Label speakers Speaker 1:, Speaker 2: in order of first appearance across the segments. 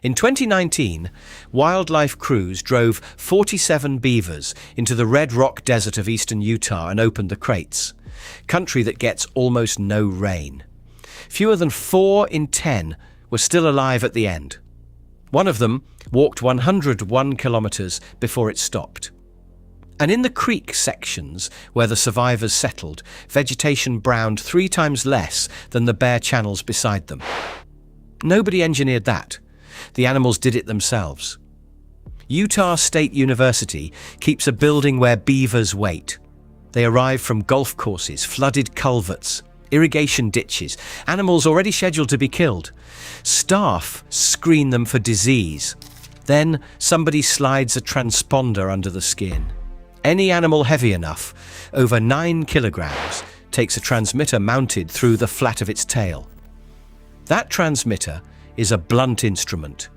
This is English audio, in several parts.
Speaker 1: In 2019, wildlife crews drove 47 beavers into the Red Rock Desert of eastern Utah and opened the crates, country that gets almost no rain. Fewer than 4 in 10 were still alive at the end. One of them walked 101 kilometers before it stopped. And in the creek sections where the survivors settled, vegetation browned 3 times less than the bare channels beside them. Nobody engineered that. The animals did it themselves. Utah State University keeps a building where beavers wait. They arrive from golf courses, flooded culverts, irrigation ditches, animals already scheduled to be killed. Staff screen them for disease. Then somebody slides a transponder under the skin. Any animal heavy enough, over 9 kilograms, takes a transmitter mounted through the flat of its tail. That transmitter is a blunt instrument,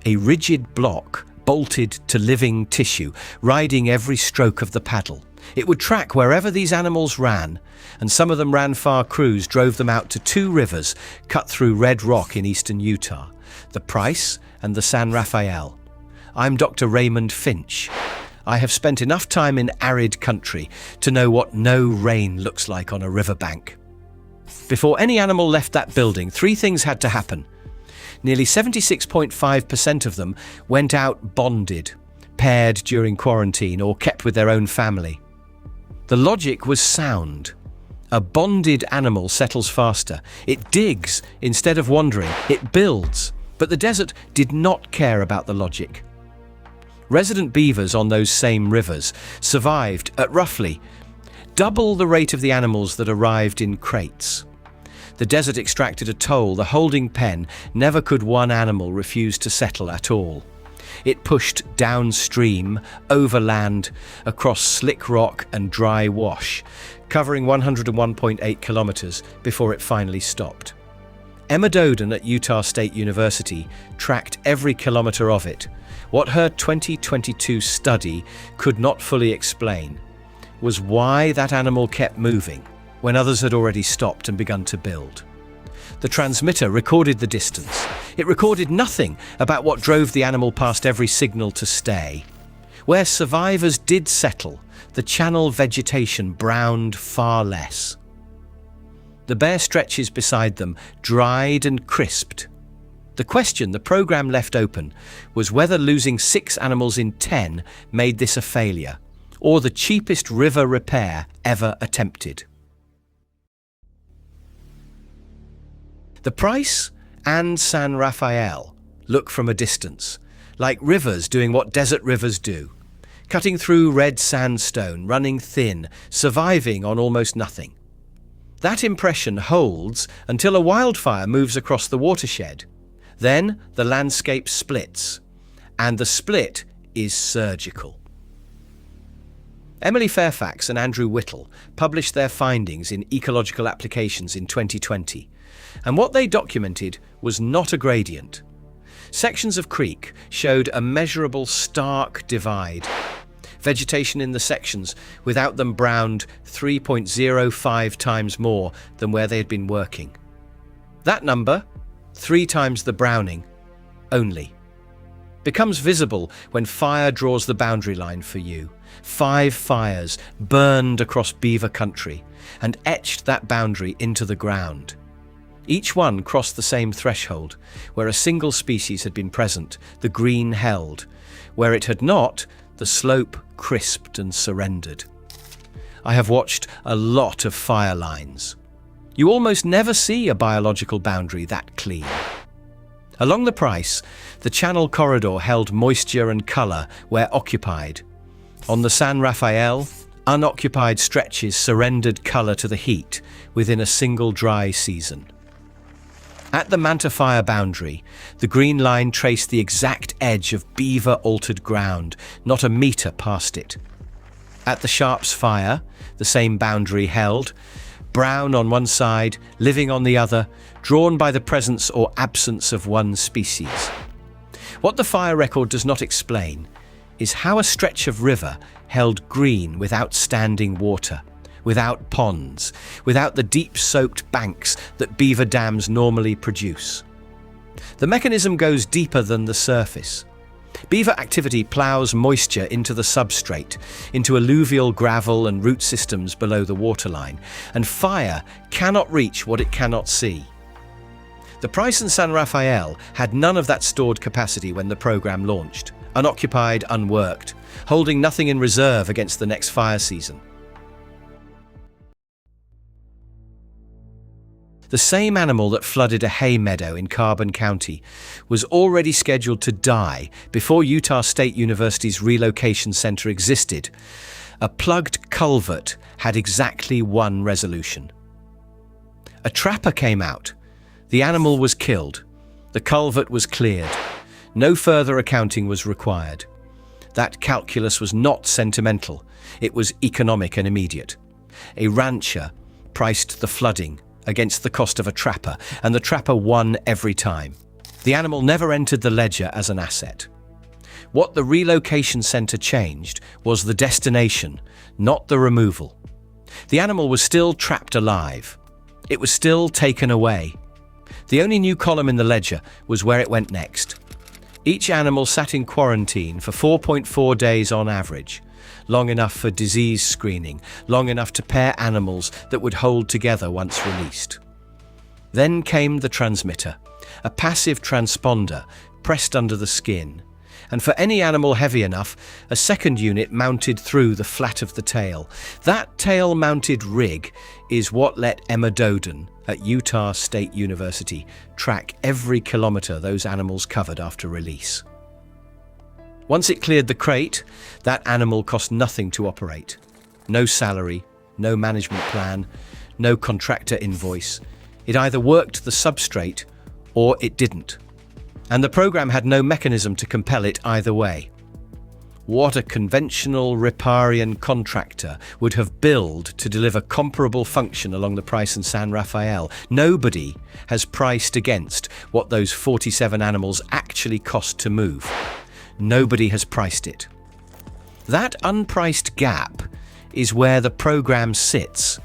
Speaker 1: a rigid block bolted to living tissue, riding every stroke of the paddle. It would track wherever these animals ran, and some of them ran far. Crews drove them out to 2 rivers cut through red rock in eastern Utah, the Price and the San Rafael. I'm Dr. Raymond Finch. I have spent enough time in arid country to know what no rain looks like on a riverbank. Before any animal left that building, 3 things had to happen. Nearly 76.5% of them went out bonded, paired during quarantine, or kept with their own family. The logic was sound. A bonded animal settles faster. It digs instead of wandering. It builds. But the desert did not care about the logic. Resident beavers on those same rivers survived at roughly double the rate of the animals that arrived in crates. The desert extracted a toll. The holding pen never could one animal refuse to settle at all. It pushed downstream, overland, across slick rock and dry wash, covering 101.8 kilometers before it finally stopped. Emma Doden at Utah State University tracked every kilometer of it. What her 2022 study could not fully explain was why that animal kept moving when others had already stopped and begun to build. The transmitter recorded the distance. It recorded nothing about what drove the animal past every signal to stay. Where survivors did settle, the channel vegetation browned far less. The bare stretches beside them dried and crisped. The question the program left open was whether losing 6 animals in 10 made this a failure, or the cheapest river repair ever attempted. The Price and San Rafael look from a distance, like rivers doing what desert rivers do, cutting through red sandstone, running thin, surviving on almost nothing. That impression holds until a wildfire moves across the watershed. Then the landscape splits, and the split is surgical. Emily Fairfax and Andrew Whittle published their findings in Ecological Applications in 2020, and what they documented was not a gradient. Sections of creek showed a measurable stark divide. Vegetation in the sections without them browned 3.05 times more than where they had been working. That number, 3 times the browning, only, becomes visible when fire draws the boundary line for you. 5 fires burned across beaver country and etched that boundary into the ground. Each one crossed the same threshold. Where a single species had been present, the green held. Where it had not, the slope crisped and surrendered. I have watched a lot of fire lines. You almost never see a biological boundary that clean. Along the Price, the channel corridor held moisture and colour where occupied. On the San Rafael, unoccupied stretches surrendered colour to the heat within a single dry season. At the Manta Fire boundary, the green line traced the exact edge of beaver-altered ground, not a metre past it. At the Sharps Fire, the same boundary held, brown on one side, living on the other, drawn by the presence or absence of one species. What the fire record does not explain is how a stretch of river held green without standing water, without ponds, without the deep-soaked banks that beaver dams normally produce. The mechanism goes deeper than the surface. Beaver activity ploughs moisture into the substrate, into alluvial gravel and root systems below the waterline, and fire cannot reach what it cannot see. The Price and San Rafael had none of that stored capacity when the program launched, unoccupied, unworked, holding nothing in reserve against the next fire season. The same animal that flooded a hay meadow in Carbon County was already scheduled to die before Utah State University's relocation center existed. A plugged culvert had exactly one resolution. A trapper came out. The animal was killed. The culvert was cleared. No further accounting was required. That calculus was not sentimental. It was economic and immediate. A rancher priced the flooding against the cost of a trapper, and the trapper won every time. The animal never entered the ledger as an asset. What the relocation center changed was the destination, not the removal. The animal was still trapped alive. It was still taken away. The only new column in the ledger was where it went next. Each animal sat in quarantine for 4.4 days on average, long enough for disease screening, long enough to pair animals that would hold together once released. Then came the transmitter, a passive transponder pressed under the skin, and for any animal heavy enough, a second unit mounted through the flat of the tail. That tail-mounted rig is what let Emma Doden at Utah State University track every kilometer those animals covered after release. Once it cleared the crate, that animal cost nothing to operate. No salary, no management plan, no contractor invoice. It either worked the substrate or it didn't. And the program had no mechanism to compel it either way. What a conventional Riparian contractor would have billed to deliver comparable function along the Price and San Rafael. Nobody has priced against what those 47 animals actually cost to move. Nobody has priced it. That unpriced gap is where the program sits,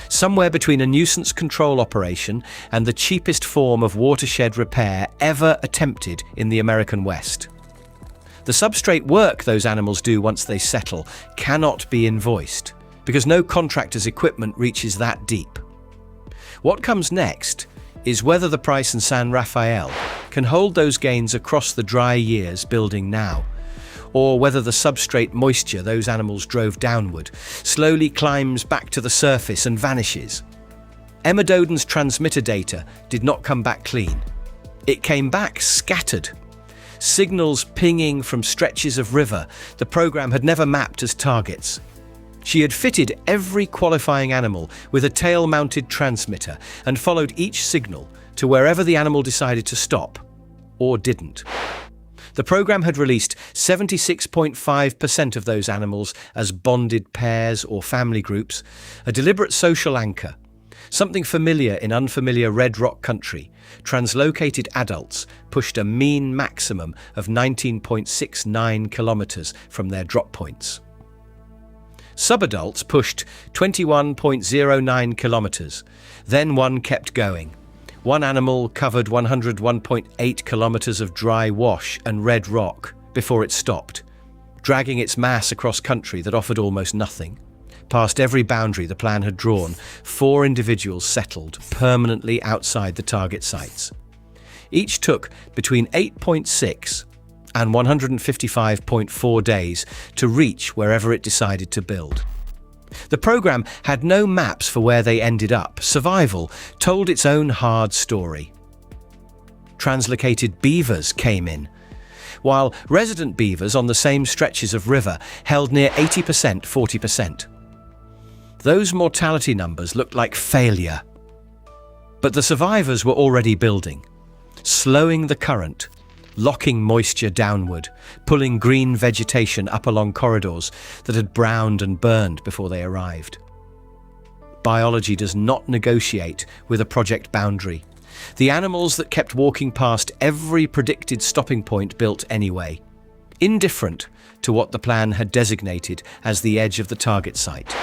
Speaker 1: somewhere between a nuisance control operation and the cheapest form of watershed repair ever attempted in the American West. The substrate work those animals do once they settle cannot be invoiced, because no contractor's equipment reaches that deep. What comes next is whether the Price and San Rafael can hold those gains across the dry years building now, or whether the substrate moisture those animals drove downward slowly climbs back to the surface and vanishes. Emma Doden's transmitter data did not come back clean. It came back scattered. Signals pinging from stretches of river the program had never mapped as targets. She had fitted every qualifying animal with a tail-mounted transmitter and followed each signal to wherever the animal decided to stop, or didn't. The program had released 76.5% of those animals as bonded pairs or family groups, a deliberate social anchor, something familiar in unfamiliar red rock country. Translocated adults pushed a mean maximum of 19.69 kilometers from their drop points. Subadults pushed 21.09 kilometers. Then one kept going. One animal covered 101.8 kilometers of dry wash and red rock before it stopped, dragging its mass across country that offered almost nothing. Past every boundary the plan had drawn, 4 individuals settled permanently outside the target sites. Each took between 8.6 and 155.4 days to reach wherever it decided to build. The program had no maps for where they ended up. Survival told its own hard story. Translocated beavers came in, while resident beavers on the same stretches of river held near 80%, 40%. Those mortality numbers looked like failure. But the survivors were already building, slowing the current, locking moisture downward, pulling green vegetation up along corridors that had browned and burned before they arrived. Biology does not negotiate with a project boundary. The animals that kept walking past every predicted stopping point built anyway, indifferent to what the plan had designated as the edge of the target site.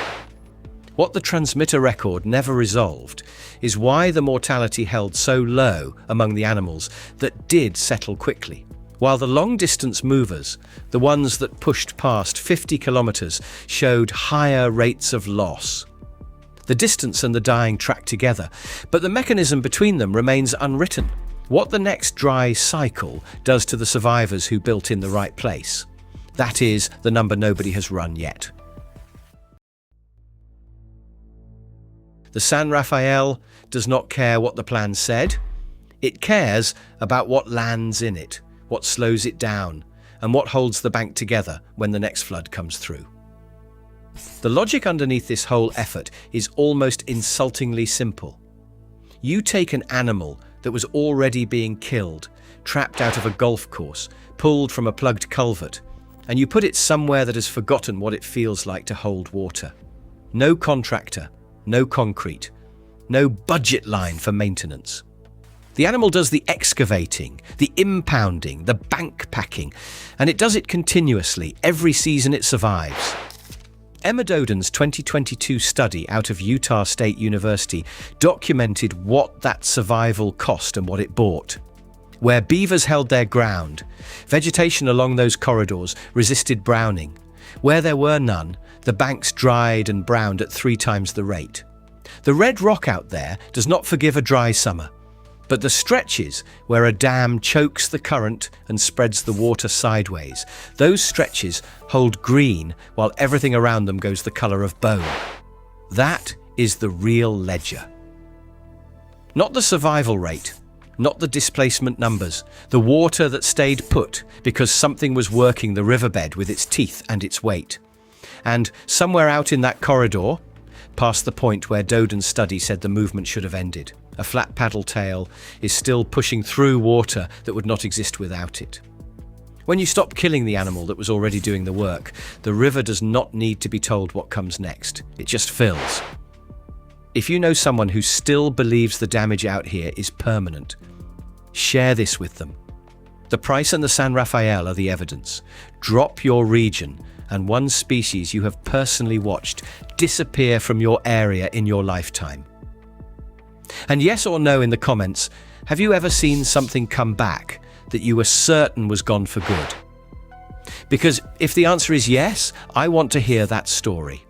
Speaker 1: What the transmitter record never resolved is why the mortality held so low among the animals that did settle quickly, while the long-distance movers, the ones that pushed past 50 kilometers, showed higher rates of loss. The distance and the dying track together, but the mechanism between them remains unwritten. What the next dry cycle does to the survivors who built in the right place, that is the number nobody has run yet. The San Rafael does not care what the plan said. It cares about what lands in it, what slows it down, and what holds the bank together when the next flood comes through. The logic underneath this whole effort is almost insultingly simple. You take an animal that was already being killed, trapped out of a golf course, pulled from a plugged culvert, and you put it somewhere that has forgotten what it feels like to hold water. No contractor, no concrete, no budget line for maintenance. The animal does the excavating, the impounding, the bank packing, and it does it continuously every season it survives. Emma Doden's 2022 study out of Utah State University documented what that survival cost and what it bought. Where beavers held their ground, vegetation along those corridors resisted browning. Where there were none, the banks dried and browned at 3 times the rate. The red rock out there does not forgive a dry summer, but the stretches where a dam chokes the current and spreads the water sideways, those stretches hold green while everything around them goes the colour of bone. That is the real ledger. Not the survival rate, not the displacement numbers, the water that stayed put because something was working the riverbed with its teeth and its weight. And somewhere out in that corridor, past the point where Doden's study said the movement should have ended, a flat paddle tail is still pushing through water that would not exist without it. When you stop killing the animal that was already doing the work, the river does not need to be told what comes next. It just fills. If you know someone who still believes the damage out here is permanent, share this with them. The price and the San Rafael are the evidence. Drop your region and one species you have personally watched disappear from your area in your lifetime. And yes or no in the comments, have you ever seen something come back that you were certain was gone for good? Because if the answer is yes, I want to hear that story.